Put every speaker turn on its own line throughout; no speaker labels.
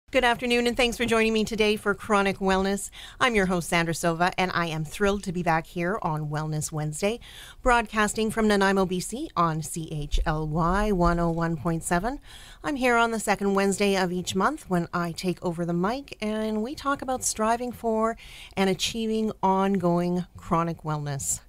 Good afternoon, and thanks for joining me today for Chronic Wellness. I'm your host, Sandra Sova, and I am thrilled to be back here on Wellness Wednesday, broadcasting from Nanaimo, BC on CHLY 101.7. I'm here on the second Wednesday of each month when I take over the mic, and we talk about striving for and achieving ongoing chronic wellness.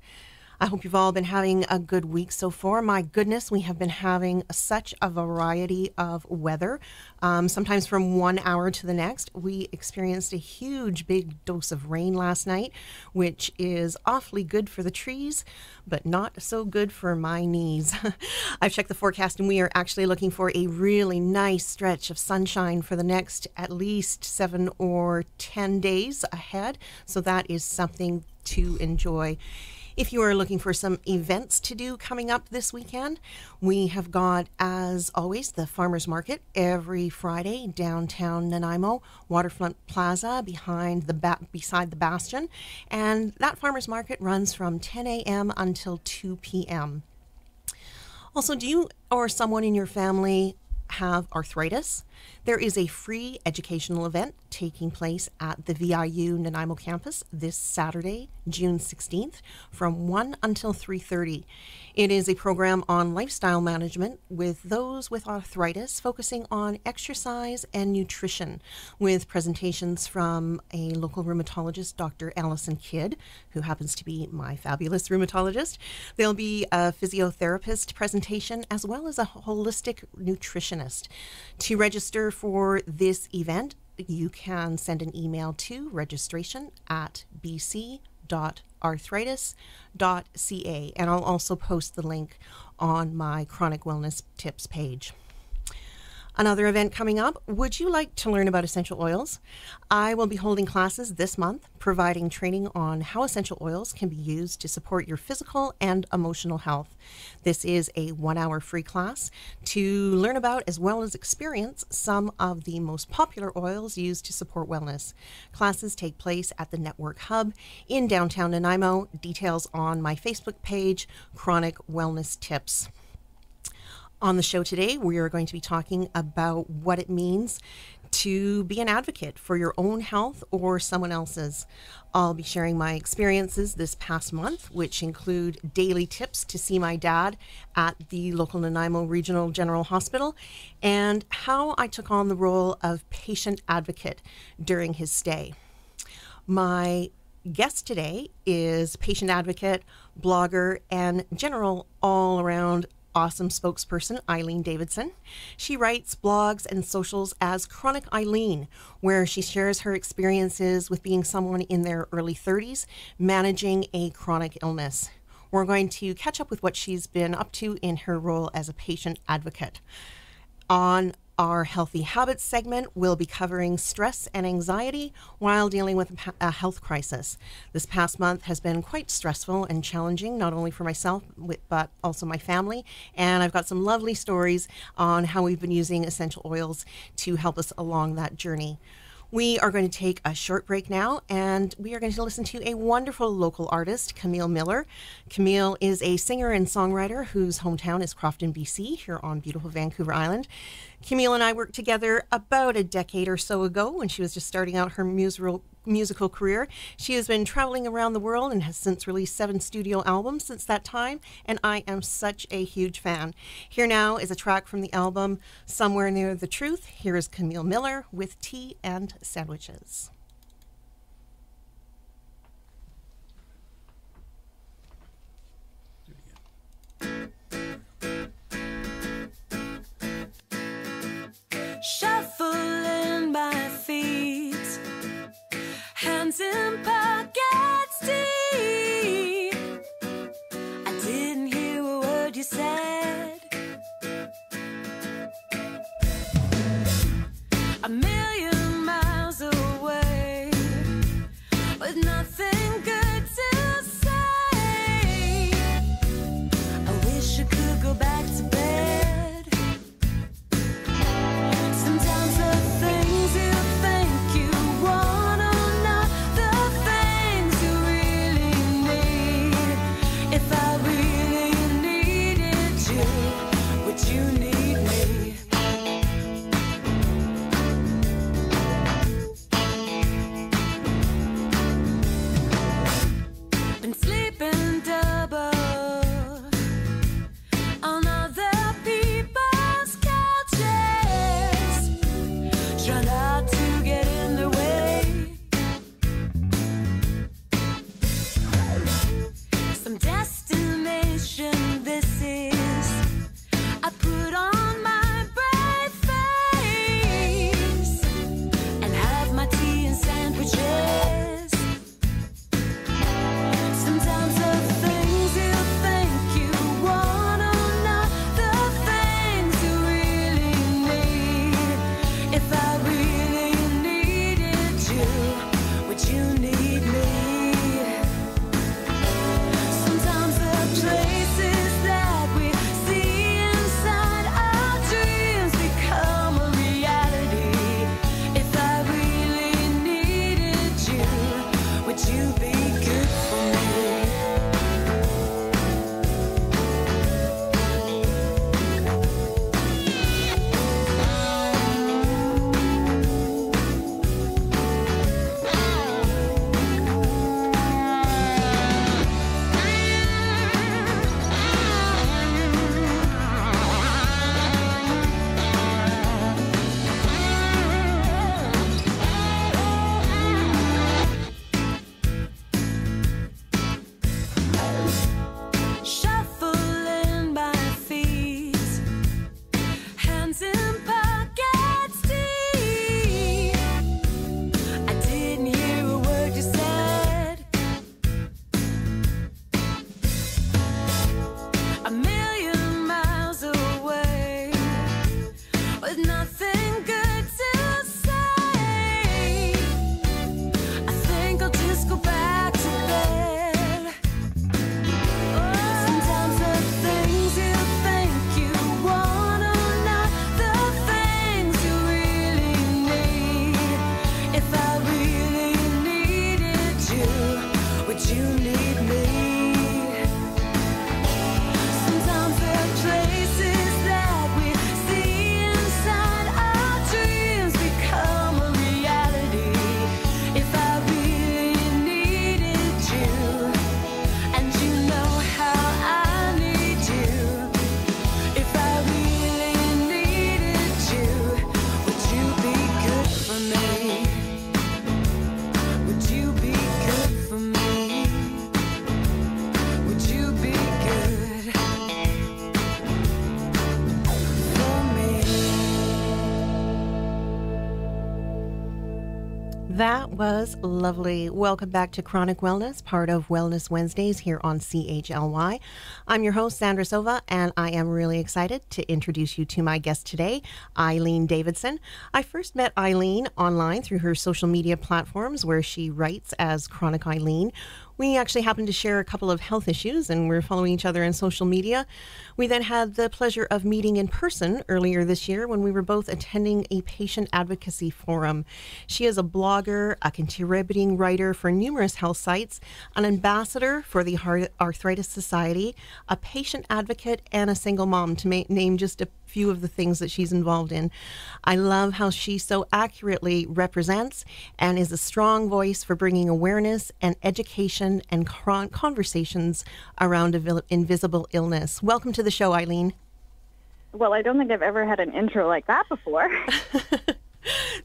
I hope you've all been having a good week so far. My goodness, we have been having such a variety of weather, sometimes from 1 hour to the next. We experienced a huge big dose of rain last night, which is awfully good for the trees, but not so good for my knees. I've checked the forecast and we are actually looking for a really nice stretch of sunshine for the next at least 7 or 10 days ahead. So that is something to enjoy. If you are looking for some events to do coming up this weekend, we have got, as always, the Farmers Market every Friday downtown Nanaimo, Waterfront Plaza beside the Bastion. And that Farmers Market runs from 10 a.m. until 2 p.m. Also, do you or someone in your family have arthritis? There is a free educational event taking place at the VIU Nanaimo campus this Saturday, June 16th, from 1 until 3:30. It is a program on lifestyle management with those with arthritis, focusing on exercise and nutrition, with presentations from a local rheumatologist, Dr. Allison Kidd, who happens to be my fabulous rheumatologist. There'll be a physiotherapist presentation as well as a holistic nutritionist. To register for this event, you can send an email to registration@bc.arthritis.ca, and I'll also post the link on my Chronic Wellness Tips page. Another event coming up, would you like to learn about essential oils? I will be holding classes this month, providing training on how essential oils can be used to support your physical and emotional health. This is a 1-hour free class to learn about as well as experience some of the most popular oils used to support wellness. Classes take place at the Network Hub in downtown Nanaimo. Details on my Facebook page, Chronic Wellness Tips. On the show today, we are going to be talking about what it means to be an advocate for your own health or someone else's. I'll be sharing my experiences this past month, which include daily tips to see my dad at the local Nanaimo Regional General Hospital, and how I took on the role of patient advocate during his stay. My guest today is patient advocate, blogger, and general all-around awesome spokesperson, Eileen Davidson. She writes blogs and socials as Chronic Eileen, where she shares her experiences with being someone in their early 30s, managing a chronic illness. We're going to catch up with what she's been up to in her role as a patient advocate. On our Healthy Habits segment, we'll be covering stress and anxiety while dealing with a health crisis. This past month has been quite stressful and challenging, not only for myself, but also my family. And I've got some lovely stories on how we've been using essential oils to help us along that journey. We are going to take a short break now, and we are going to listen to a wonderful local artist, Camille Miller. Camille is a singer and songwriter whose hometown is Crofton, BC, here on beautiful Vancouver Island. Camille and I worked together about a decade or so ago when she was just starting out her musical career. She has been traveling around the world and has since released 7 studio albums since that time, and I am such a huge fan. Here now is a track from the album Somewhere Near the Truth. Here is Camille Miller with Tea and Sandwiches.
Shuffling my feet, hands in pockets deep. I didn't hear a word you said. A million miles away, with nothing good to say. I wish I could go back to bed. Sometimes the things you think you want are not the things you really need. If I really needed you, would you need me? Try not to get in the way. Some destination this is. I put on my brave face and have my tea and sandwiches. Sometimes the things you think you want are not the things you really need. If I really needed you, would you need me? Sometimes the places that we see inside our dreams become a reality. If I really needed you, would you be good for me? Shuffling my feet, hands in pockets deep. I didn't hear a word you said. A million miles away, with nothing good to say. I think I'll just go back to bed. Sometimes the things you think you want are not the things you really need. If I really needed you, would you need me? Sometimes the places that we see inside our dreams become a reality. If I really needed you, and you know how I need you. If I really needed you, would you be good for me? Would you be good for me? Would you be good for me?
That was lovely. Welcome back to Chronic Wellness, part of Wellness Wednesdays here on CHLY. I'm your host, Sandra Silva, and I am really excited to introduce you to my guest today, Eileen Davidson. I first met Eileen online through her social media platforms where she writes as Chronic Eileen. We actually happened to share a couple of health issues and we're following each other on social media. We then had the pleasure of meeting in person earlier this year when we were both attending a patient advocacy forum. She is a blogger, a contributing writer for numerous health sites, an ambassador for the Arthritis Society, a patient advocate, and a single mom, to name just a few of the things that she's involved in. I love how she so accurately represents and is a strong voice for bringing awareness and education and conversations around invisible illness. Welcome to the show, Eileen.
Well, I don't think I've ever had an intro like that before.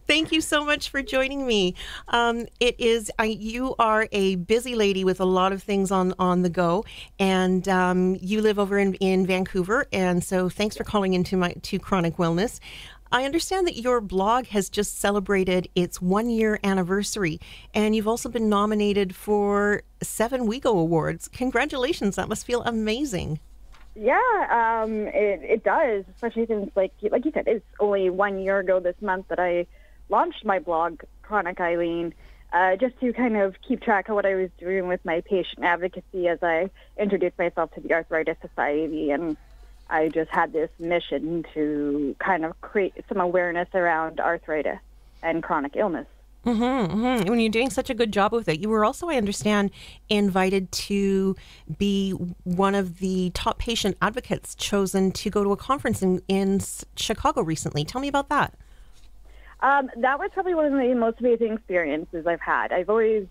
Thank you so much for joining me. You are a busy lady with a lot of things on the go, and you live over in Vancouver, and so thanks for calling into Chronic Wellness. I understand that your blog has just celebrated its 1-year anniversary, and you've also been nominated for 7 WeGo Awards. Congratulations, that must feel amazing.
Yeah, it does, especially since, like you said, it's only 1 year ago this month that I launched my blog, Chronic Eileen, just to kind of keep track of what I was doing with my patient advocacy as I introduced myself to the Arthritis Society. And I just had this mission to kind of create some awareness around arthritis and chronic illness.
When you're doing such a good job with it, you were also, I understand, invited to be one of the top patient advocates chosen to go to a conference in Chicago recently. Tell me about that.
That was probably one of the most amazing experiences I've had. I've always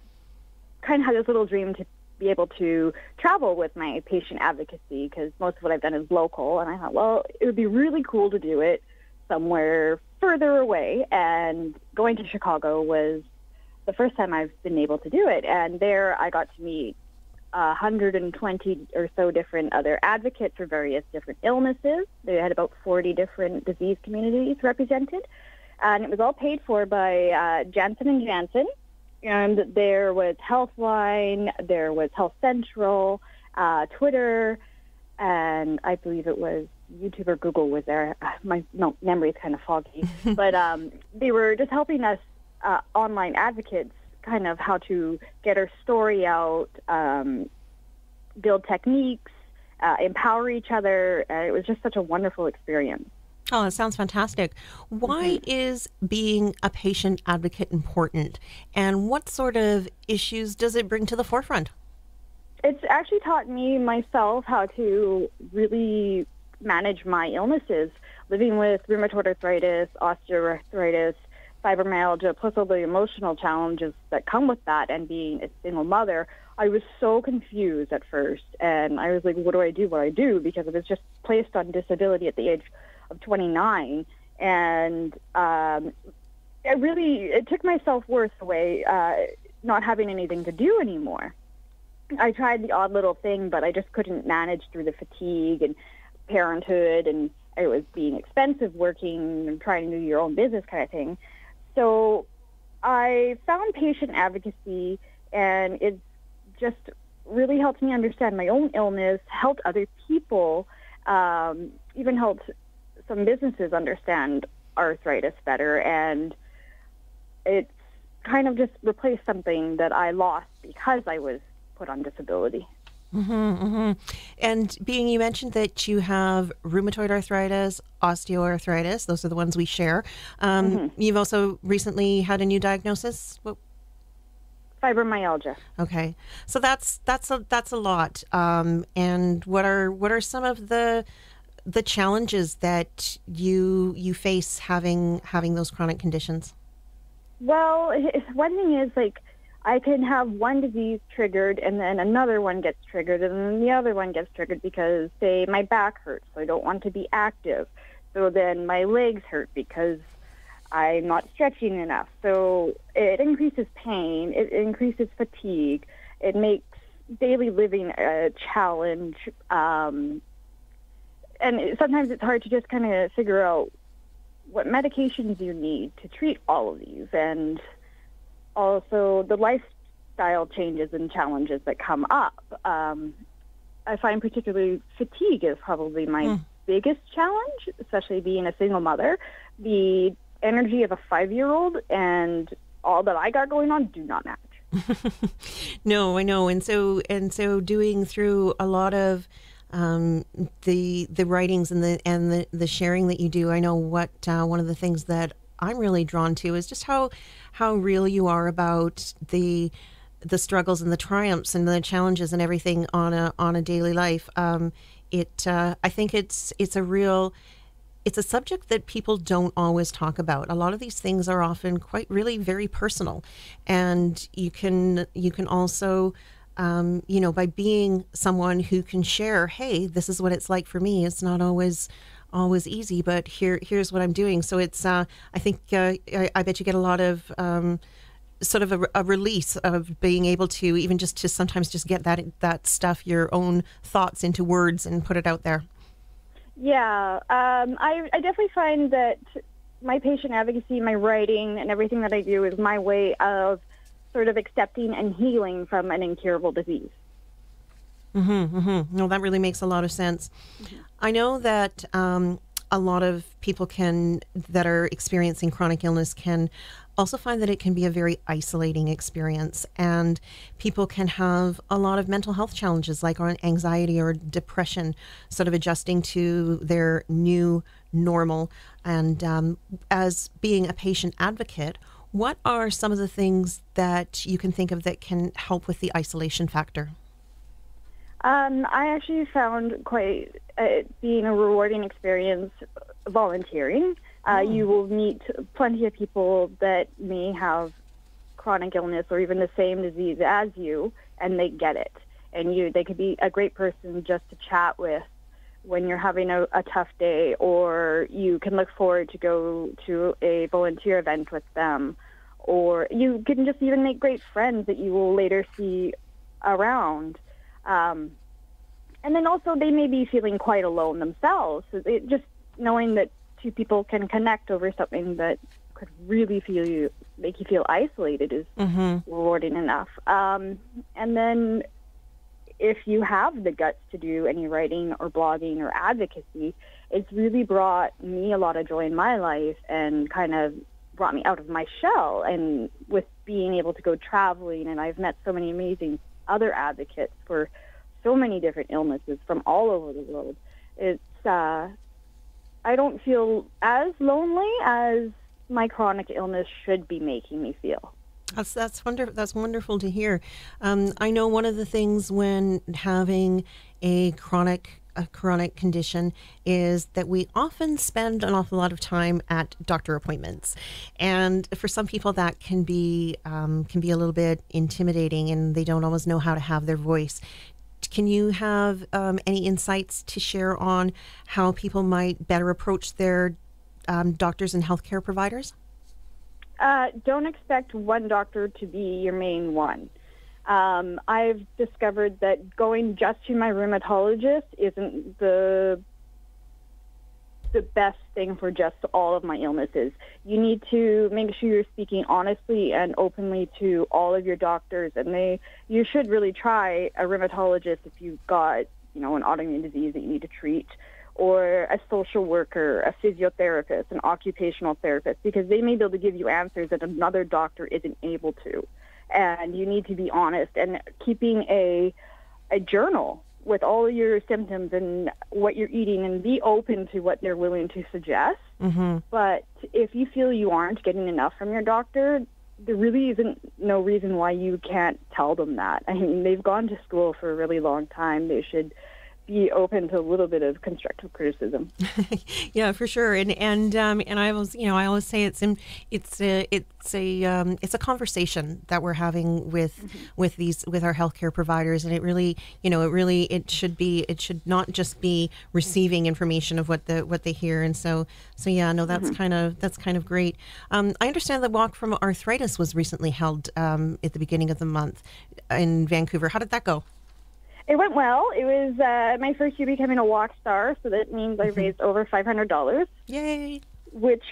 kind of had this little dream to be able to travel with my patient advocacy because most of what I've done is local. And I thought, well, it would be really cool to do it somewhere further away, and going to Chicago was the first time I've been able to do it. And there I got to meet 120 or so different other advocates for various different illnesses. They had about 40 different disease communities represented, and it was all paid for by Janssen & Janssen. And there was Healthline, there was Health Central, Twitter, and I believe it was YouTube or Google was there. My memory is kind of foggy. But they were just helping us online advocates kind of how to get our story out, build techniques, empower each other. It was just such a wonderful experience.
Oh, it sounds fantastic. Why is being a patient advocate important, and what sort of issues does it bring to the forefront?
It's actually taught me myself how to really manage my illnesses, living with rheumatoid arthritis, osteoarthritis, fibromyalgia, plus all the emotional challenges that come with that, and being a single mother. I was so confused at first, and I was like, what do I do? Because I was just placed on disability at the age of 29, and it took my self-worth away, not having anything to do anymore. I tried the odd little thing, but I just couldn't manage through the fatigue and parenthood, and it was being expensive working and trying to do your own business kind of thing. So I found patient advocacy, and it's just really helped me understand my own illness, helped other people, even helped some businesses understand arthritis better, and it's kind of just replaced something that I lost because I was put on disability.
And you mentioned that you have rheumatoid arthritis, osteoarthritis. Those are the ones we share. You've also recently had a new diagnosis.
Fibromyalgia.
Okay, so that's a lot. And what are some of the challenges that you face having those chronic conditions?
Well, one thing is, like, I can have one disease triggered, and then another one gets triggered, and then the other one gets triggered because, say, my back hurts, so I don't want to be active. So then my legs hurt because I'm not stretching enough. So it increases pain, it increases fatigue, it makes daily living a challenge, and sometimes it's hard to just kind of figure out what medications you need to treat all of these, and also the lifestyle changes and challenges that come up. I find particularly fatigue is probably my biggest challenge, especially being a single mother. The energy of a 5-year-old and all that I got going on do not match.
No, I know. And so doing through a lot of the writings and the sharing that you do, I know what one of the things that I'm really drawn to is just how real you are about the struggles and the triumphs and the challenges and everything on a daily life. I think it's a subject that people don't always talk about. A lot of these things are often really very personal, and you can also by being someone who can share, hey, this is what it's like for me. It's not always easy, but here's what I'm doing. So it's I think I bet you get a lot of sort of a release of being able to even just to sometimes just get that stuff, your own thoughts, into words and put it out there.
Yeah, I definitely find that my patient advocacy, my writing, and everything that I do is my way of sort of accepting and healing from an incurable disease.
No, that really makes a lot of sense. I know that a lot of people that are experiencing chronic illness can also find that it can be a very isolating experience, and people can have a lot of mental health challenges like anxiety or depression, sort of adjusting to their new normal. And as being a patient advocate, what are some of the things that you can think of that can help with the isolation factor?
I actually found being a rewarding experience volunteering. You will meet plenty of people that may have chronic illness or even the same disease as you, and they get it. And they could be a great person just to chat with when you're having a tough day, or you can look forward to go to a volunteer event with them, or you can just even make great friends that you will later see around. And then also they may be feeling quite alone themselves. So just knowing that two people can connect over something that could really make you feel isolated is rewarding enough. And then if you have the guts to do any writing or blogging or advocacy, it's really brought me a lot of joy in my life and kind of brought me out of my shell. And with being able to go traveling, and I've met so many amazing other advocates for so many different illnesses from all over the world, I don't feel as lonely as my chronic illness should be making me feel.
That's wonderful. That's wonderful to hear. I know one of the things when having a chronic condition is that we often spend an awful lot of time at doctor appointments, and for some people that can be a little bit intimidating, and they don't always know how to have their voice. Can you have any insights to share on how people might better approach their doctors and healthcare providers?
Don't expect one doctor to be your main one. I've discovered that going just to my rheumatologist isn't the best thing for just all of my illnesses. You need to make sure you're speaking honestly and openly to all of your doctors, and you should really try a rheumatologist if you've got, an autoimmune disease that you need to treat, or a social worker, a physiotherapist, an occupational therapist, because they may be able to give you answers that another doctor isn't able to. And you need to be honest, and keeping a journal with all of your symptoms and what you're eating, and be open to what they're willing to suggest. But if you feel you aren't getting enough from your doctor, there really isn't no reason why you can't tell them that. I mean, they've gone to school for a really long time. They should be open to a little bit of constructive criticism.
Yeah, for sure. And I always say it's a conversation that we're having with our healthcare providers, and it should not just be receiving information of what they hear. And so yeah, no, that's kind of great. I understand the Walk from Arthritis was recently held at the beginning of the month in Vancouver. How did that go?
It went well. It was my first year becoming a walk star, so that means I raised over $500.
Yay!
Which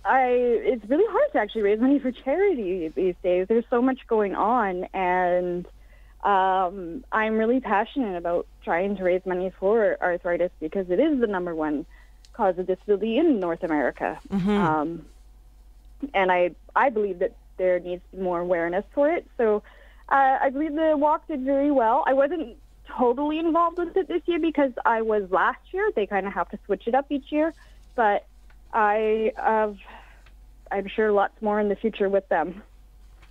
it's really hard to actually raise money for charity these days. There's so much going on, and I'm really passionate about trying to raise money for arthritis because it is the number one cause of disability in North America. And I believe that there needs to be more awareness for it. So I believe the walk did very well. I wasn't totally involved with it this year because I was last year. They kind of have to switch it up each year, but I'm sure lots more in the future with them.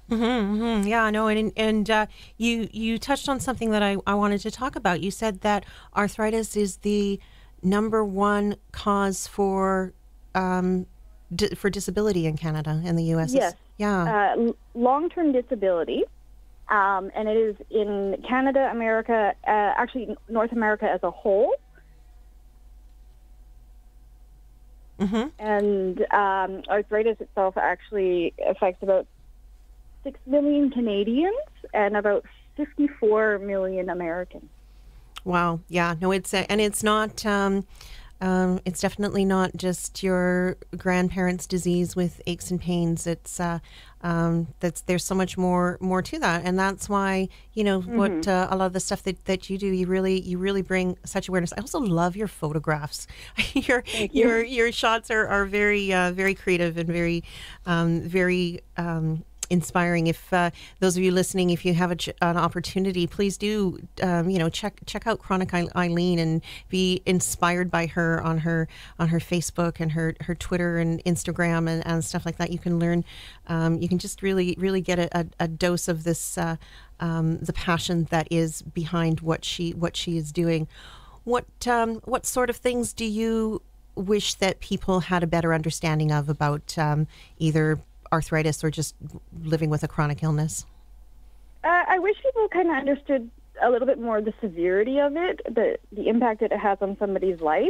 Yeah, I know. And you touched on something that I wanted to talk about. You said that arthritis is the number one cause for disability in Canada and the U.S.
Yes.
Yeah.
Long-term disability. And it is in Canada, America, actually North America as a whole. And arthritis itself actually affects about 6 million Canadians and about 54 million Americans.
Wow. Yeah. No, it's not. It's definitely not just your grandparents' disease with aches and pains. It's there's so much more to that, and that's why what a lot of the stuff that you do, you really bring such awareness. I also love your photographs. your shots are very very creative and very inspiring. If those of you listening, if you have an opportunity, please do check out Chronic Eileen and be inspired by her on her Facebook and her Twitter and Instagram and stuff like that. You can learn, you can just really get a dose of this the passion that is behind what she is doing. What sort of things do you wish that people had a better understanding of about either arthritis or just living with a chronic illness?
I wish people kind of understood a little bit more the severity of it, the impact that it has on somebody's life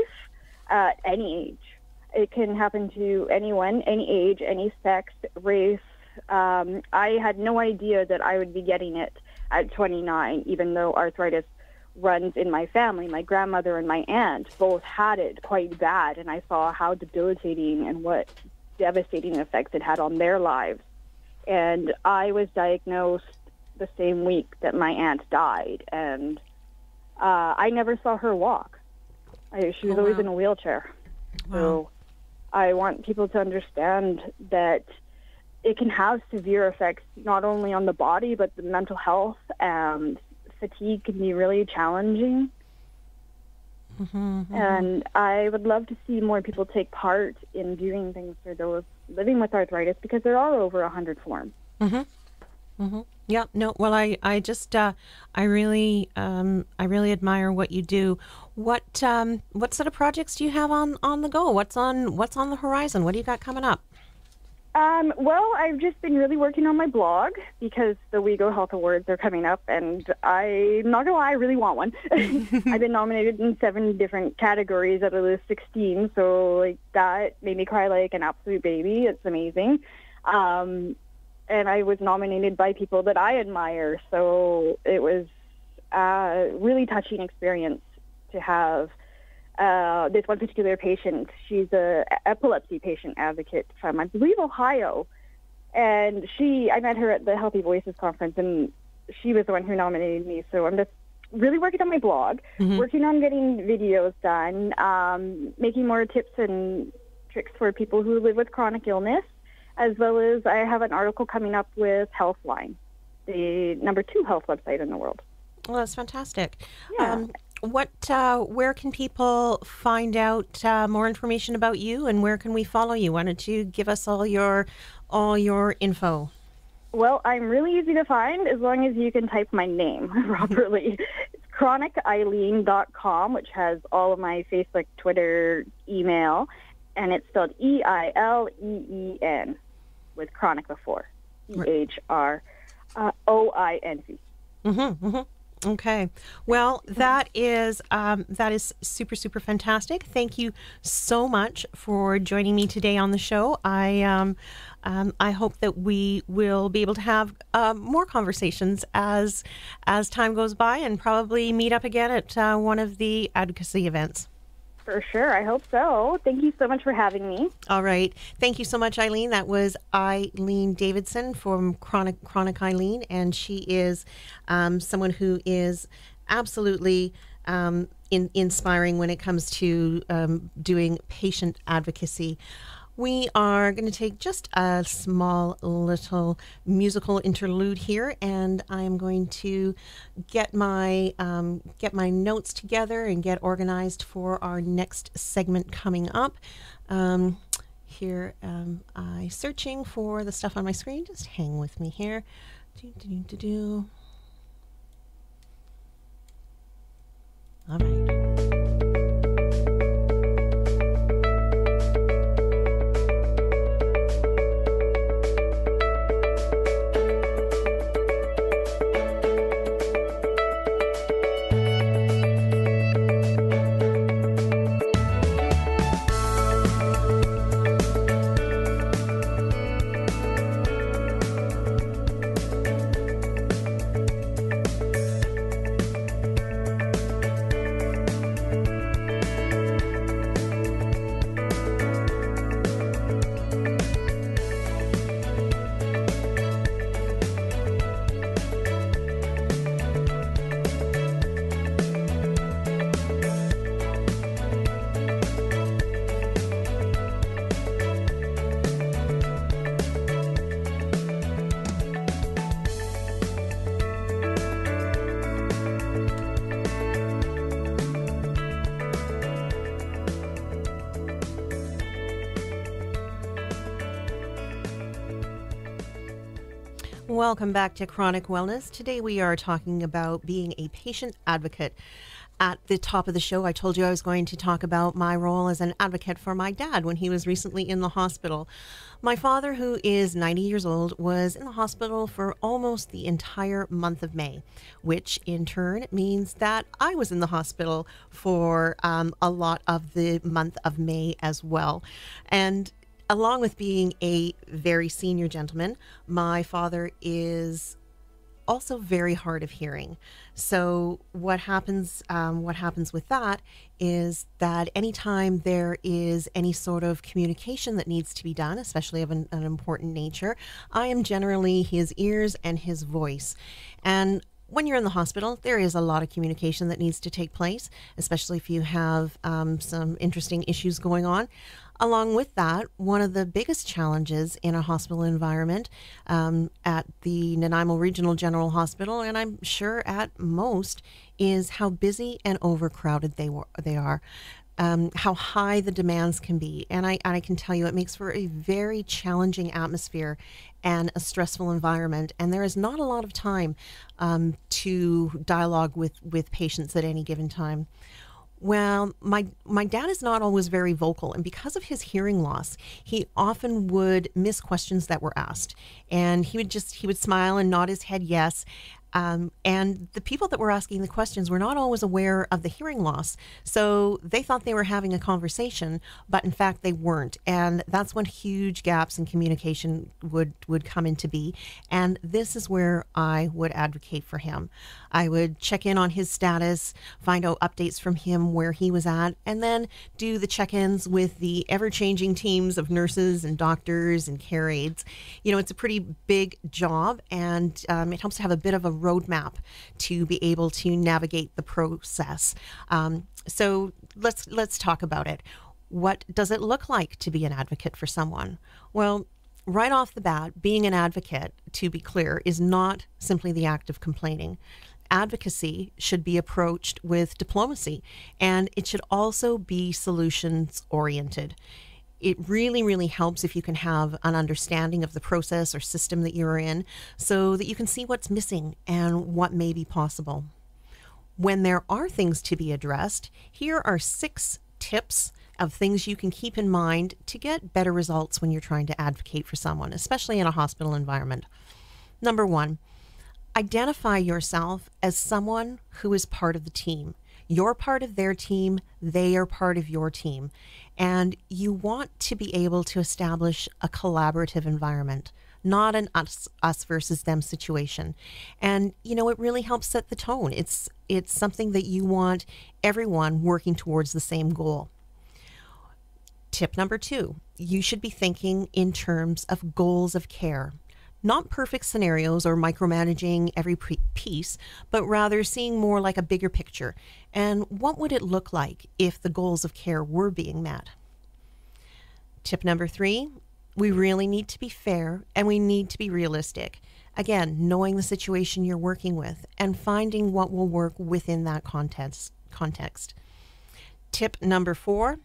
at any age. It can happen to anyone, any age, any sex, race. I had no idea that I would be getting it at 29, even though arthritis runs in my family. My grandmother and my aunt both had it quite bad, and I saw how debilitating and what devastating effects it had on their lives. And I was diagnosed the same week that my aunt died, and I never saw her walk. She was always in a wheelchair.
Wow.
So I want people to understand that it can have severe effects not only on the body, but the mental health, and fatigue can be really challenging. And I would love to see more people take part in doing things for those living with arthritis, because there are over 100 forms.
Yeah, no, well, I just, I really admire what you do. What sort of projects do you have on the go? What's on the horizon? What do you got coming up?
Well, I've just been really working on my blog because the WeGo Health Awards are coming up, and I'm not gonna lie, I really want one. I've been nominated in 7 different categories out of the 16, so like that made me cry like an absolute baby. It's amazing. And I was nominated by people that I admire, so it was a really touching experience to have this one particular patient. She's a epilepsy patient advocate from, I believe, Ohio, and I met her at the Healthy Voices conference, and she was the one who nominated me. So I'm just really working on my blog, working on getting videos done, making more tips and tricks for people who live with chronic illness, as well as I have an article coming up with Healthline, the #2 health website in the world.
Well, that's fantastic.
Yeah.
Where can people find out more information about you, and where can we follow you? Why don't you give us all your info?
Well, I'm really easy to find as long as you can type my name properly. It's chroniceileen.com, which has all of my Facebook, Twitter, email, and it's spelled EILEEN with chronic before. CHROINC.
Okay. Well, that is super, super fantastic. Thank you so much for joining me today on the show. I hope that we will be able to have more conversations as time goes by, and probably meet up again at one of the advocacy events.
For sure. I hope so. Thank you so much for having me.
All right. Thank you so much, Eileen. That was Eileen Davidson from Chronic Eileen, and she is someone who is absolutely inspiring when it comes to doing patient advocacy. We are going to take just a small little musical interlude here, and I'm going to get my notes together and get organized for our next segment coming up. Here I'm searching for the stuff on my screen. Just hang with me here. All right. Welcome back to Chronic Wellness. Today we are talking about being a patient advocate. At the top of the show, I told you I was going to talk about my role as an advocate for my dad when he was recently in the hospital. My father, who is 90 years old, was in the hospital for almost the entire month of May, which in turn means that I was in the hospital for a lot of the month of May as well. And along with being a very senior gentleman, my father is also very hard of hearing. So what happens with that is that anytime there is any sort of communication that needs to be done, especially of an important nature, I am generally his ears and his voice. And when you're in the hospital, there is a lot of communication that needs to take place, especially if you have some interesting issues going on. Along with that, one of the biggest challenges in a hospital environment at the Nanaimo Regional General Hospital, and I'm sure at most, is how busy and overcrowded they are. How high the demands can be. And I can tell you it makes for a very challenging atmosphere and a stressful environment. And there is not a lot of time to dialogue with patients at any given time. Well, my dad is not always very vocal, and because of his hearing loss, he often would miss questions that were asked. And he would smile and nod his head yes. And the people that were asking the questions were not always aware of the hearing loss. So they thought they were having a conversation, but in fact they weren't. And that's when huge gaps in communication would come into be. And this is where I would advocate for him. I would check in on his status, find out updates from him where he was at, and then do the check-ins with the ever-changing teams of nurses and doctors and care aides. You know, it's a pretty big job, and it helps to have a bit of a roadmap to be able to navigate the process. So let's talk about it. What does it look like to be an advocate for someone? Well, right off the bat, being an advocate, to be clear, is not simply the act of complaining. Advocacy should be approached with diplomacy, and it should also be solutions oriented. It really, really helps if you can have an understanding of the process or system that you're in so that you can see what's missing and what may be possible. When there are things to be addressed, here are 6 tips of things you can keep in mind to get better results when you're trying to advocate for someone, especially in a hospital environment. Number 1, identify yourself as someone who is part of the team. You're part of their team, they are part of your team. And you want to be able to establish a collaborative environment, not an us versus them situation. And, you know, it really helps set the tone. It's something that you want everyone working towards the same goal. Tip number 2, you should be thinking in terms of goals of care. Not perfect scenarios or micromanaging every piece, but rather seeing more like a bigger picture. And what would it look like if the goals of care were being met? Tip number 3, we really need to be fair and we need to be realistic. Again, knowing the situation you're working with and finding what will work within that context. Tip number 4,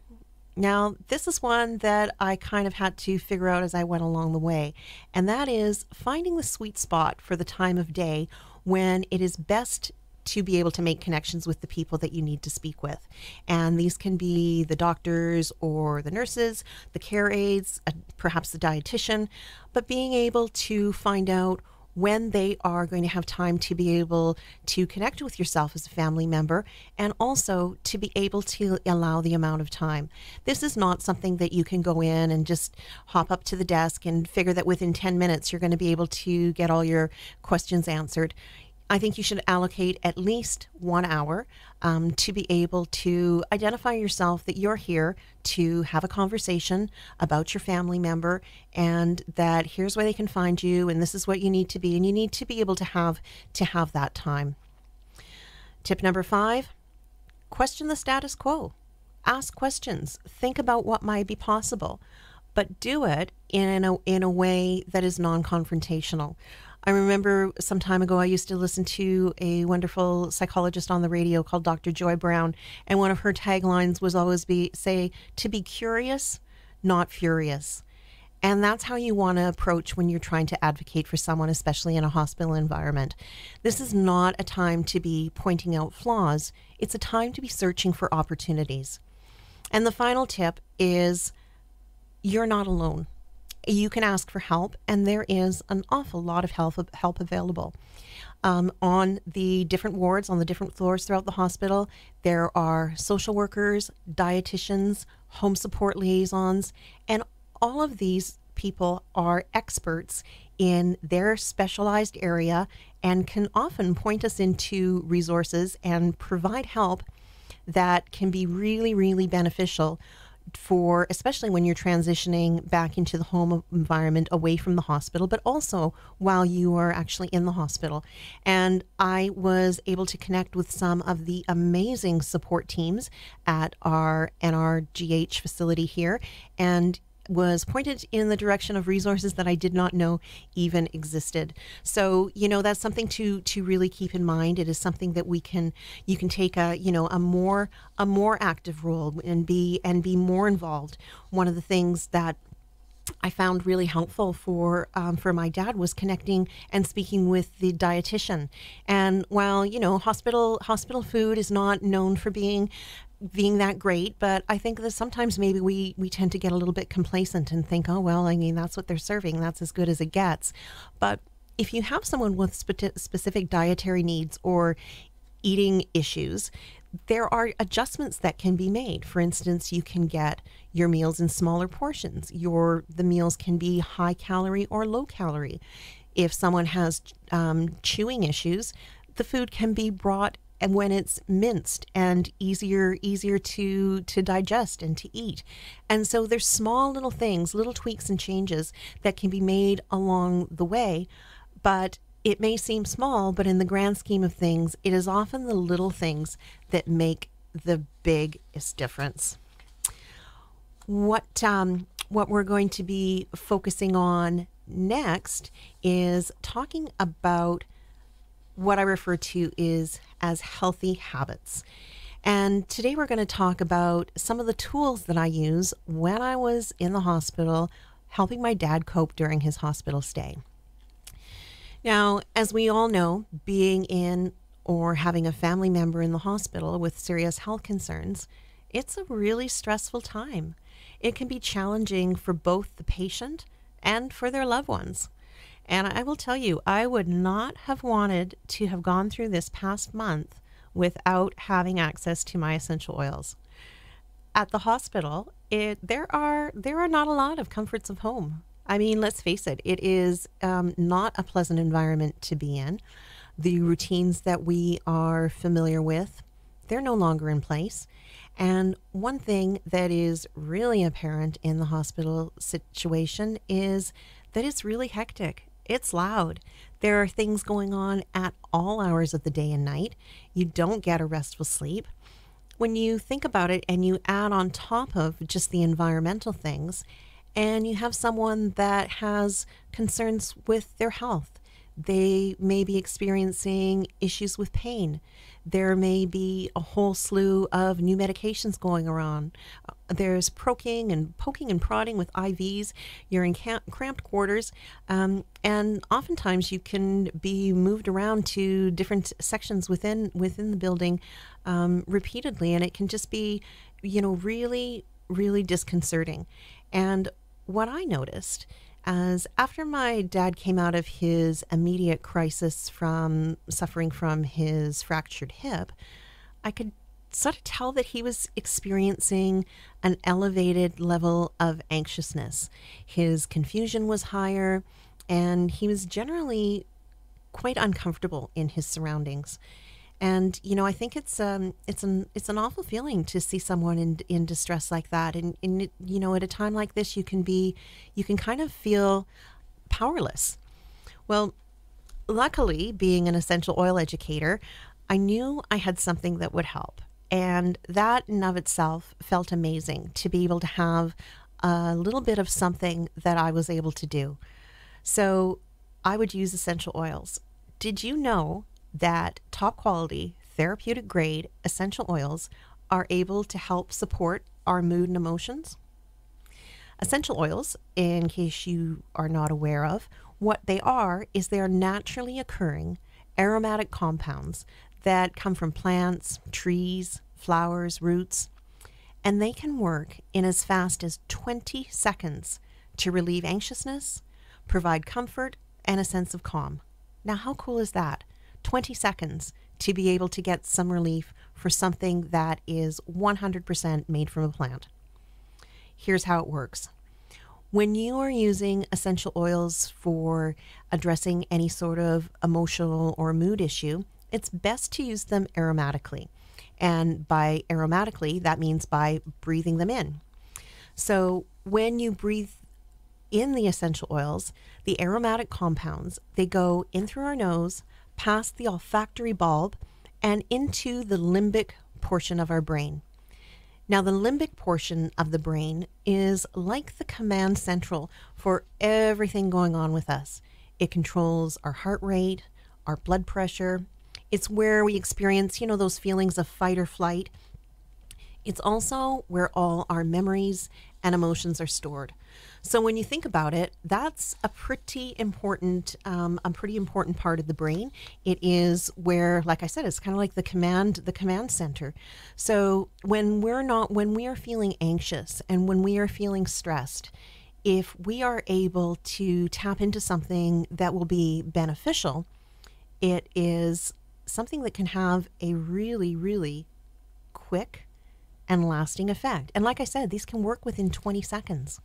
now, this is one that I kind of had to figure out as I went along the way, and that is finding the sweet spot for the time of day when it is best to be able to make connections with the people that you need to speak with. And these can be the doctors or the nurses, the care aides, perhaps the dietitian, but being able to find out when they are going to have time to be able to connect with yourself as a family member, and also to be able to allow the amount of time. This is not something that you can go in and just hop up to the desk and figure that within 10 minutes you're going to be able to get all your questions answered. I think you should allocate at least 1 hour to be able to identify yourself that you're here to have a conversation about your family member, and that here's where they can find you, and this is what you need to be, and you need to be able to have that time. Tip number 5, question the status quo. Ask questions. Think about what might be possible, but do it in a way that is non-confrontational. I remember some time ago, I used to listen to a wonderful psychologist on the radio called Dr. Joy Brown, and one of her taglines was always to be curious, not furious. And that's how you want to approach when you're trying to advocate for someone, especially in a hospital environment. This is not a time to be pointing out flaws. It's a time to be searching for opportunities. And the final tip is you're not alone. You can ask for help, and there is an awful lot of help available. On the different wards, on the different floors throughout the hospital, there are social workers, dietitians, home support liaisons, and all of these people are experts in their specialized area and can often point us into resources and provide help that can be really, really beneficial for, especially when you're transitioning back into the home environment away from the hospital, but also while you are actually in the hospital. And I was able to connect with some of the amazing support teams at our NRGH facility here, and was pointed in the direction of resources that I did not know even existed. So, that's something to really keep in mind. It is something that you can take a more active role and be more involved. One of the things that I found really helpful for my dad was connecting and speaking with the dietitian. And while hospital food is not known for being that great, but I think that sometimes maybe we tend to get a little bit complacent and think, oh well, I mean, that's what they're serving, that's as good as it gets. But if you have someone with specific dietary needs or eating issues, there are adjustments that can be made. For instance, you can get your meals in smaller portions. The meals can be high calorie or low calorie. If someone has chewing issues, the food can be brought and when it's minced and easier to digest and to eat. And so there's small little things, little tweaks and changes that can be made along the way, but it may seem small, but in the grand scheme of things, it is often the little things that make the biggest difference. What we're going to be focusing on next is talking about what I refer to as healthy habits. And today we're going to talk about some of the tools that I use when I was in the hospital helping my dad cope during his hospital stay. Now, as we all know, being in or having a family member in the hospital with serious health concerns, it's a really stressful time. It can be challenging for both the patient and for their loved ones. And I will tell you, I would not have wanted to have gone through this past month without having access to my essential oils. At the hospital, there are not a lot of comforts of home. I mean, let's face it, it is not a pleasant environment to be in. The routines that we are familiar with, they're no longer in place. And one thing that is really apparent in the hospital situation is that it's really hectic. It's loud. There are things going on at all hours of the day and night. You don't get a restful sleep. When you think about it and you add on top of just the environmental things, and you have someone that has concerns with their health, they may be experiencing issues with pain. There may be a whole slew of new medications going around. There's poking and prodding with IVs. You're in cramped quarters, and oftentimes you can be moved around to different sections within the building repeatedly, and it can just be, really, really disconcerting. And what I noticed as after my dad came out of his immediate crisis from suffering from his fractured hip, I could sort of tell that he was experiencing an elevated level of anxiousness. His confusion was higher, and he was generally quite uncomfortable in his surroundings. And I think it's an awful feeling to see someone in distress like that. And at a time like this, you can kind of feel powerless. Well, luckily, being an essential oil educator, I knew I had something that would help. And that in of itself felt amazing, to be able to have a little bit of something that I was able to do. So I would use essential oils. Did you know that top quality, therapeutic grade essential oils are able to help support our mood and emotions? Essential oils, in case you are not aware of, what they are is they are naturally occurring aromatic compounds that come from plants, trees, flowers, roots, and they can work in as fast as 20 seconds to relieve anxiousness, provide comfort, and a sense of calm. Now, how cool is that? 20 seconds to be able to get some relief for something that is 100% made from a plant. Here's how it works. When you are using essential oils for addressing any sort of emotional or mood issue, it's best to use them aromatically. And by aromatically, that means by breathing them in. So when you breathe in the essential oils, the aromatic compounds, they go in through our nose, past the olfactory bulb, and into the limbic portion of our brain. Now, the limbic portion of the brain is like the command central for everything going on with us. It controls our heart rate, our blood pressure. It's where we experience, those feelings of fight or flight. It's also where all our memories and emotions are stored. So when you think about it, that's a pretty important part of the brain. It is where, like I said, it's kind of like the command center. So when we are feeling anxious and when we are feeling stressed, if we are able to tap into something that will be beneficial, it is something that can have a really, really quick and lasting effect. And like I said, these can work within 20 seconds.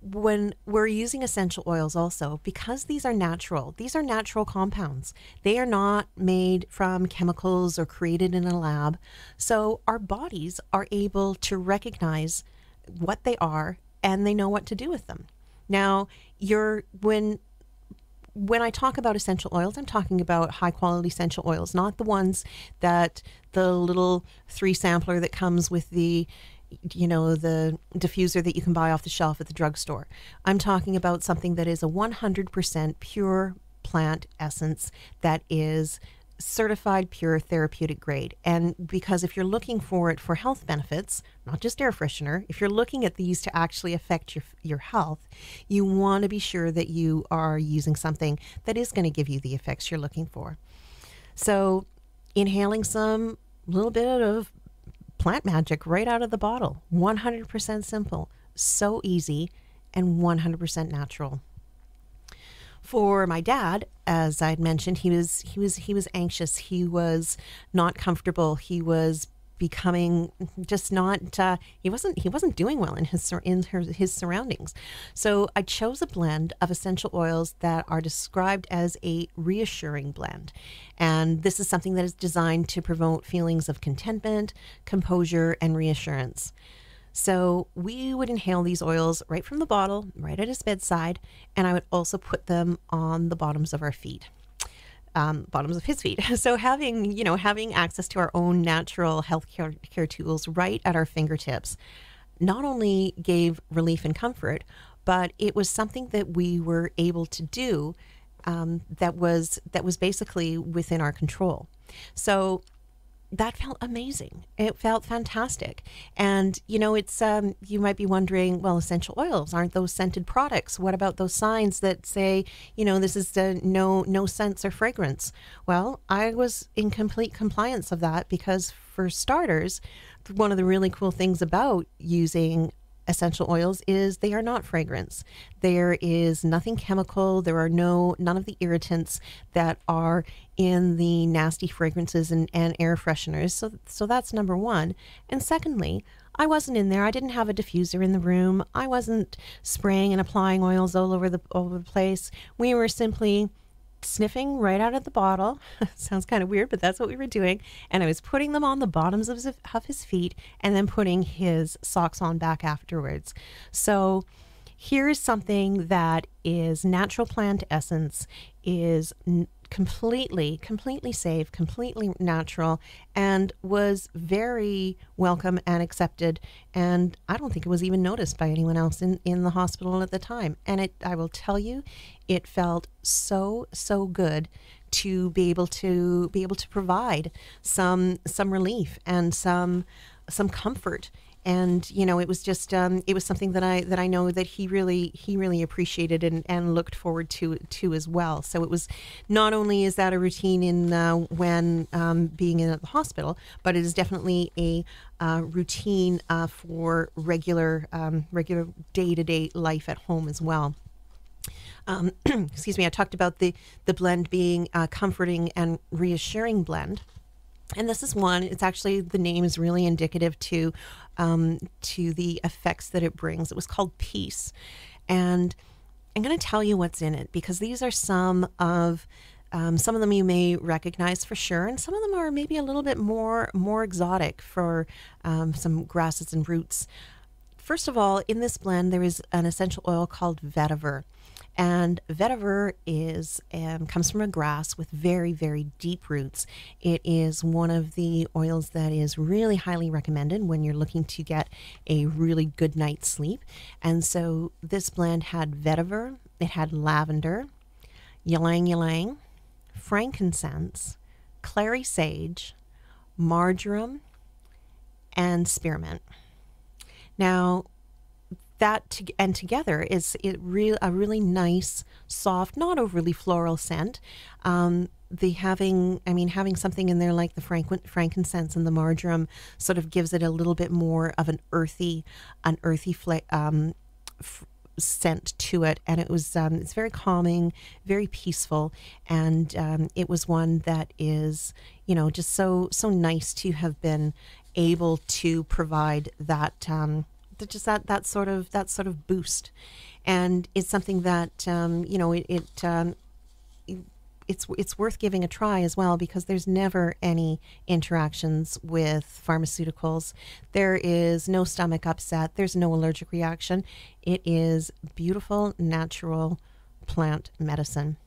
When we're using essential oils also, because these are natural compounds. They are not made from chemicals or created in a lab. So our bodies are able to recognize what they are and they know what to do with them. Now, when I talk about essential oils, I'm talking about high quality essential oils, not the ones that the little 3 sampler that comes with the diffuser that you can buy off the shelf at the drugstore. I'm talking about something that is a 100% pure plant essence that is certified pure therapeutic grade. And because if you're looking for it for health benefits, not just air freshener, if you're looking at these to actually affect your health, you want to be sure that you are using something that is going to give you the effects you're looking for. So inhaling some little bit of plant magic right out of the bottle, 100% simple, so easy, and 100% natural. For my dad, as I'd mentioned, he was anxious. He was not comfortable. He was becoming just not. He wasn't doing well in his surroundings. So I chose a blend of essential oils that are described as a reassuring blend, and this is something that is designed to promote feelings of contentment, composure, and reassurance. So we would inhale these oils right from the bottle, right at his bedside, and I would also put them on the bottoms of our feet, bottoms of his feet. So having access to our own natural health care tools right at our fingertips not only gave relief and comfort, but it was something that we were able to do that was basically within our control. So that felt amazing. It felt fantastic. And, it's, you might be wondering, well, essential oils, aren't those scented products? What about those signs that say, this is no scents or fragrance? Well, I was in complete compliance of that because for starters, one of the really cool things about using essential oils is they are not fragrance. There is nothing chemical. There are none of the irritants that are in the nasty fragrances and air fresheners. So that's number one. And secondly, I wasn't in there. I didn't have a diffuser in the room. I wasn't spraying and applying oils all over the place. We were simply sniffing right out of the bottle. Sounds kind of weird, but that's what we were doing. And I was putting them on the bottoms of his feet and then putting his socks on back afterwards. So here's something that is natural plant essence, is completely safe, completely natural, and was very welcome and accepted. And I don't think it was even noticed by anyone else in the hospital at the time. And I will tell you, it felt so good to be able to provide some relief and some comfort And it was just it was something that I know that he really appreciated and looked forward to as well. So it was not only is that a routine in when being in at the hospital, but it is definitely a routine for regular day-to-day life at home as well. Excuse me. I talked about the blend being a comforting and reassuring blend. And this is one, it's actually, the name is really indicative to the effects that it brings. It was called Peace. And I'm going to tell you what's in it, because these are some of them you may recognize for sure, and some of them are maybe a little bit more exotic for some grasses and roots. First of all, in this blend, there is an essential oil called vetiver. And vetiver comes from a grass with very, very deep roots. It is one of the oils that is really highly recommended when you're looking to get a really good night's sleep. And so this blend had vetiver, it had lavender, ylang ylang, frankincense, clary sage, marjoram, and spearmint. Now, together is a really nice, soft, not overly floral scent. Having something in there like the frankincense and the marjoram sort of gives it a little bit more of an earthy scent to it, and it's very calming, very peaceful, and it was one that is just so nice to have been able to provide that. Just that sort of boost, and it's something that it's worth giving a try as well, because there's never any interactions with pharmaceuticals. There is no stomach upset. There's no allergic reaction. It is beautiful, natural plant medicine.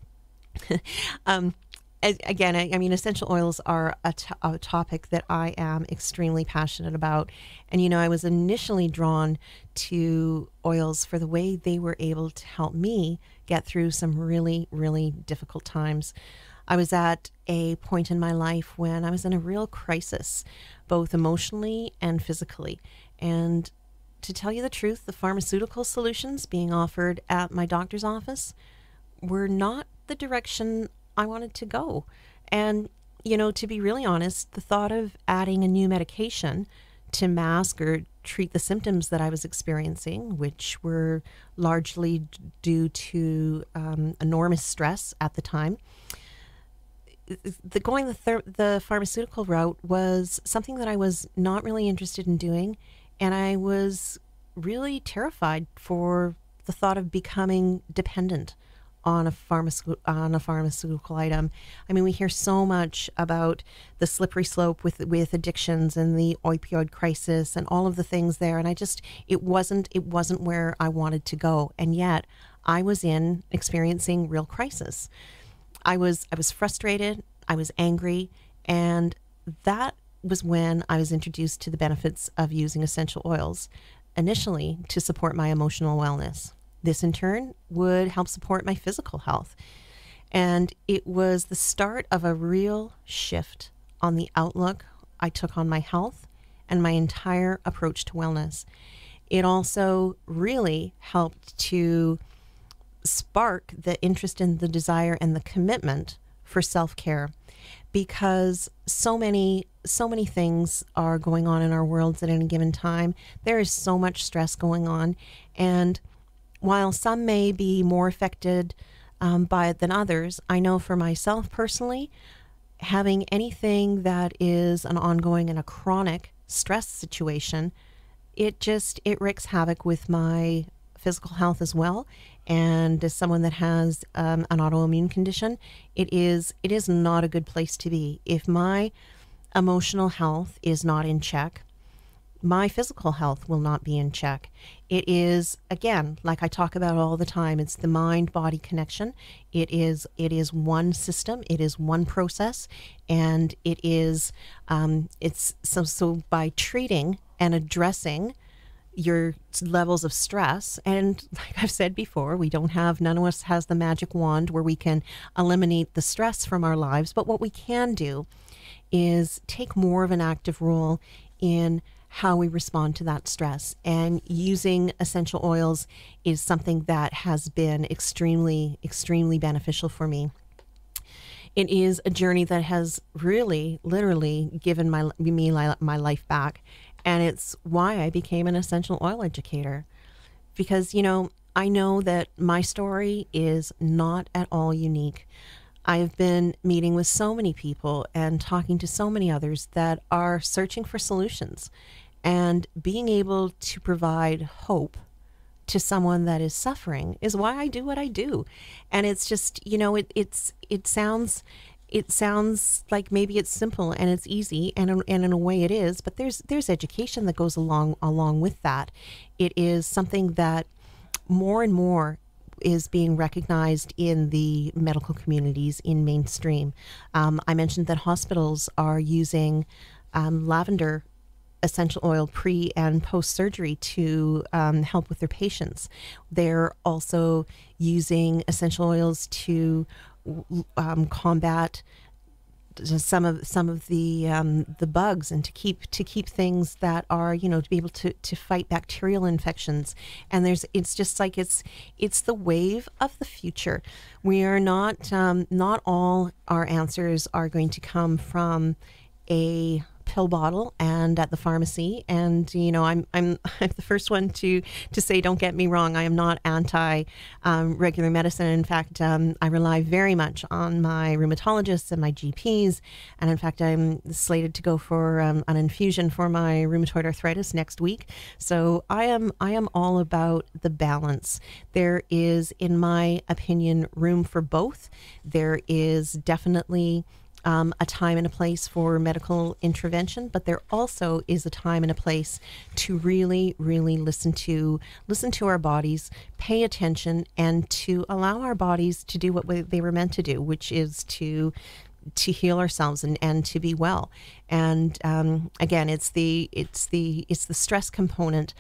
Again, I mean, essential oils are a topic that I am extremely passionate about. And, I was initially drawn to oils for the way they were able to help me get through some really, really difficult times. I was at a point in my life when I was in a real crisis, both emotionally and physically. And to tell you the truth, the pharmaceutical solutions being offered at my doctor's office were not the direction I wanted to go. And, to be really honest, the thought of adding a new medication to mask or treat the symptoms that I was experiencing, which were largely due to enormous stress at the time, going the pharmaceutical route was something that I was not really interested in doing. And I was really terrified for the thought of becoming dependent on a pharmaceutical item. I mean, we hear so much about the slippery slope with addictions and the opioid crisis and all of the things there, and it wasn't where I wanted to go. And yet, I was experiencing real crisis. I was frustrated. I was angry, and that was when I was introduced to the benefits of using essential oils, initially to support my emotional wellness. This in turn would help support my physical health. And it was the start of a real shift on the outlook I took on my health and my entire approach to wellness. It also really helped to spark the interest in the desire and the commitment for self-care, because so many things are going on in our worlds at any given time. There is so much stress going on, and while some may be more affected by it than others, I know for myself personally, having anything that is an ongoing and a chronic stress situation, it wreaks havoc with my physical health as well. And as someone that has an autoimmune condition, it is not a good place to be. If my emotional health is not in check, my physical health will not be in check. It is, again, like I talk about all the time, it's the mind-body connection. It is one system, it is one process, and it is, so by treating and addressing your levels of stress, and like I've said before, none of us has the magic wand where we can eliminate the stress from our lives, but what we can do is take more of an active role in how we respond to that stress. And using essential oils is something that has been extremely, extremely beneficial for me. It is a journey that has really, literally given me my life back. And it's why I became an essential oil educator. Because, I know that my story is not at all unique. I've been meeting with so many people and talking to so many others that are searching for solutions. And being able to provide hope to someone that is suffering is why I do what I do. And it's just, it sounds like maybe it's simple and it's easy, and in a way it is, but there's education that goes along with that. It is something that more and more is being recognized in the medical communities in mainstream. I mentioned that hospitals are using lavender essential oil pre and post surgery to help with their patients. They're also using essential oils to combat some of the bugs, and to keep things that are, to be able to fight bacterial infections. And it's just like it's the wave of the future. We are not all our answers are going to come from a pill bottle and at the pharmacy. And I'm the first one to say, don't get me wrong, I am not anti regular medicine. In fact, I rely very much on my rheumatologists and my GPs. And in fact, I'm slated to go for an infusion for my rheumatoid arthritis next week. So I am all about the balance. There is, in my opinion, room for both. There is definitely a time and a place for medical intervention, but there also is a time and a place to really, really listen to our bodies, pay attention, and to allow our bodies to do what they were meant to do, which is to heal ourselves and to be well. And again, it's the stress component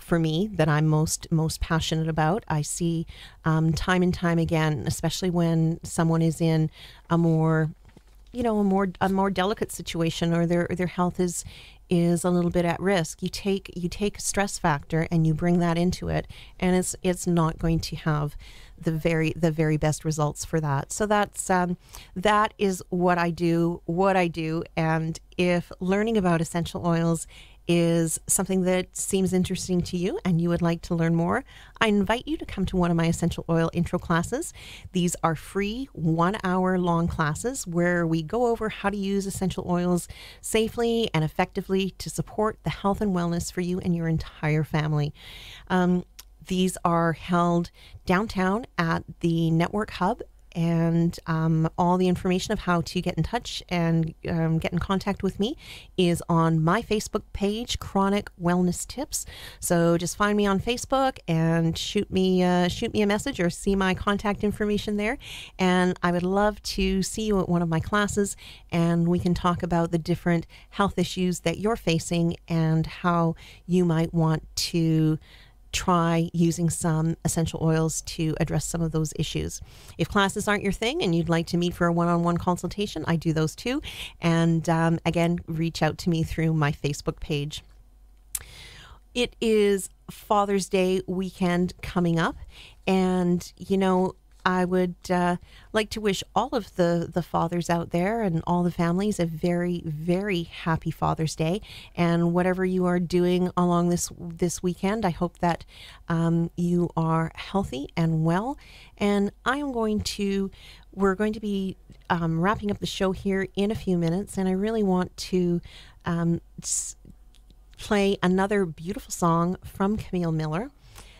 for me that I'm most passionate about. I see time and time again, especially when someone is in a more delicate situation, or their health is a little bit at risk. You take a stress factor and you bring that into it, and it's not going to have the very best results for that. So that is what I do. And if learning about essential oils is something that seems interesting to you and you would like to learn more, I invite you to come to one of my essential oil intro classes. These are free 1 hour long classes where we go over how to use essential oils safely and effectively to support the health and wellness for you and your entire family. These are held downtown at the Network Hub, and all the information of how to get in touch and get in contact with me is on my Facebook page, Chronic Wellness Tips. So just find me on Facebook and shoot me a message or see my contact information there. And I would love to see you at one of my classes, and we can talk about the different health issues that you're facing and how you might want to try using some essential oils to address some of those issues. If classes aren't your thing and you'd like to meet for a one-on-one consultation, I do those too. And again, reach out to me through my Facebook page. It is Father's Day weekend coming up, and I would like to wish all of the fathers out there and all the families a very, very happy Father's Day. And whatever you are doing along this weekend, I hope that you are healthy and well. And we're going to be wrapping up the show here in a few minutes, and I really want to play another beautiful song from Camille Miller.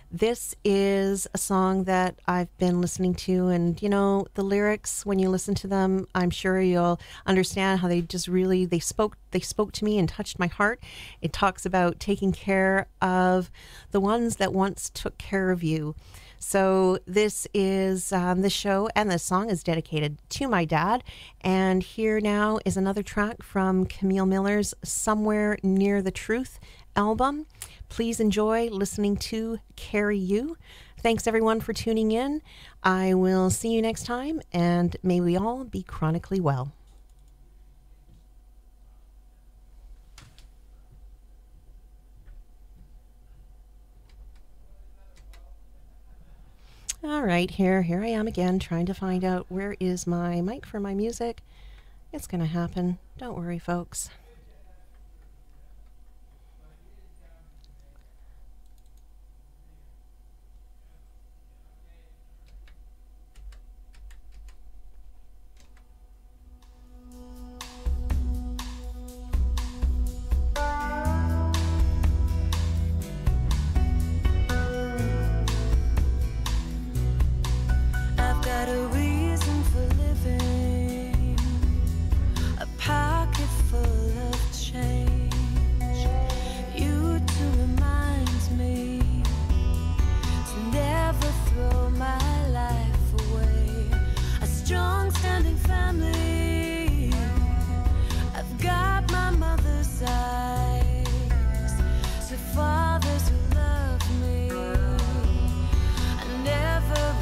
This is a song that I've been listening to, and the lyrics, when you listen to them, I'm sure you'll understand how they just really they spoke to me and touched my heart. It talks about taking care of the ones that once took care of you. So this is this show, and this song is dedicated to my dad. And here now is another track from Camille Miller's Somewhere Near the Truth album. Please enjoy listening to Carry You. Thanks everyone for tuning in. I will see you next time, and may we all be chronically well. All right, here I am again trying to find out where is my mic for my music. It's going to happen. Don't worry, folks.
I've got a reason for living, a pocket full of change. You two remind me to never throw my life away. A strong standing family. I've got my mother's eyes, to fathers who love me. I never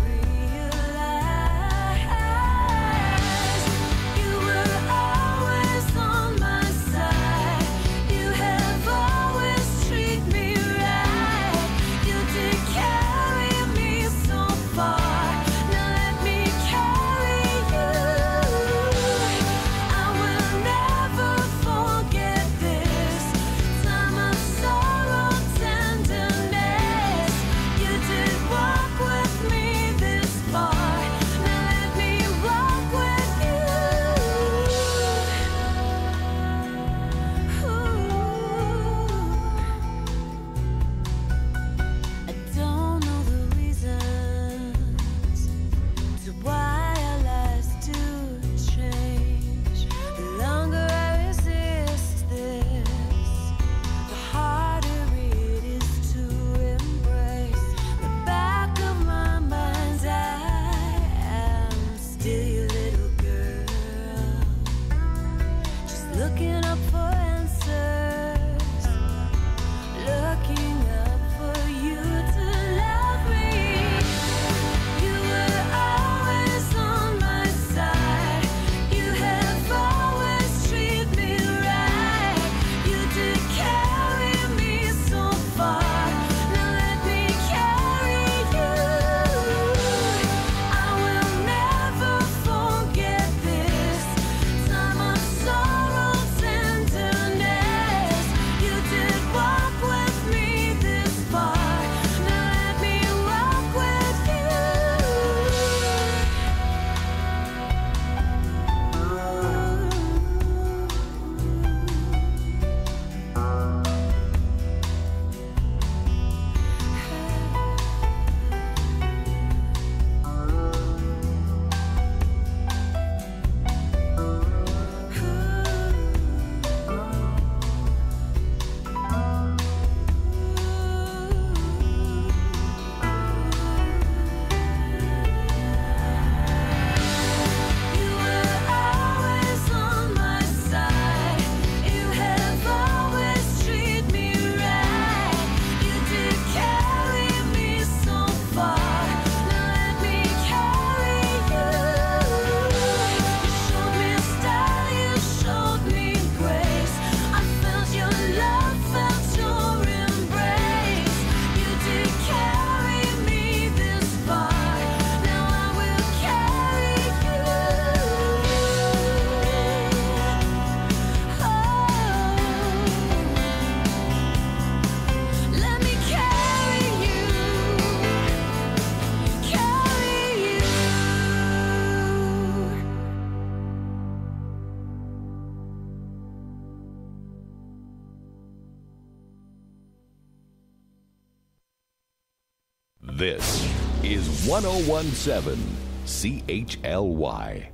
This is 1017 CHLY.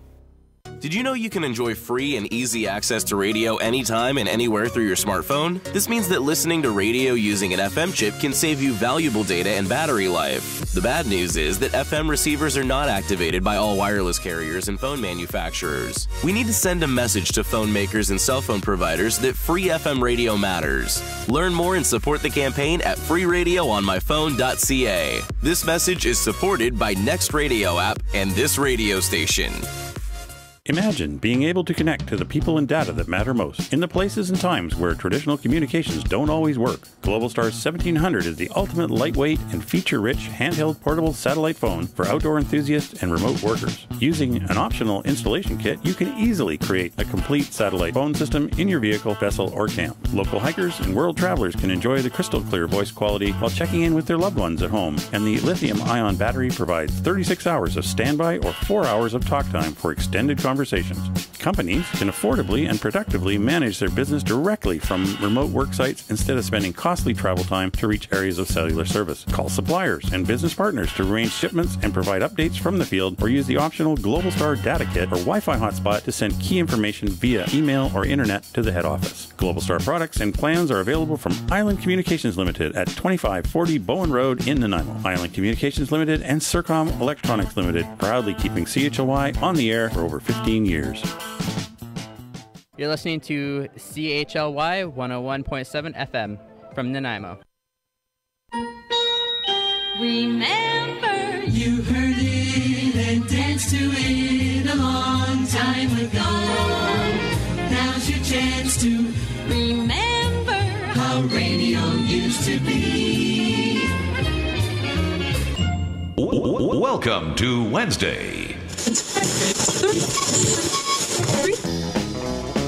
Did you know you can enjoy free and easy access to radio anytime and anywhere through your smartphone? This means that listening to radio using an FM chip can save you valuable data and battery life. The bad news is that FM receivers are not activated by all wireless carriers and phone manufacturers. We need to send a message to phone makers and cell phone providers that free FM radio matters. Learn more and support the campaign at freeradioonmyphone.ca. This message is supported by Next Radio app and this radio station.
Imagine being able to connect to the people and data that matter most in the places and times where traditional communications don't always work. Globalstar's 1700 is the ultimate lightweight and feature-rich handheld portable satellite phone for outdoor enthusiasts and remote workers. Using an optional installation kit, you can easily create a complete satellite phone system in your vehicle, vessel, or camp. Local hikers and world travelers can enjoy the crystal clear voice quality while checking in with their loved ones at home, and the lithium-ion battery provides 36 hours of standby or 4 hours of talk time for extended conversations. Companies can affordably and productively manage their business directly from remote work sites instead of spending costly travel time to reach areas of cellular service. Call suppliers and business partners to arrange shipments and provide updates from the field, or use the optional Globalstar Data Kit or Wi-Fi hotspot to send key information via email or internet to the head office. Globalstar products and plans are available from Island Communications Limited at 2540 Bowen Road in Nanaimo. Island Communications Limited and Sercom Electronics Limited, proudly keeping CHLY on the air for over 15 years.
You're listening to CHLY 101.7 FM from Nanaimo.
Remember, you heard it and danced to it a long time ago. Now's your chance to remember how radio used to be.
Welcome to Wednesday.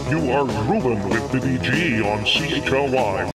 You are grooving with Billy G on CHLY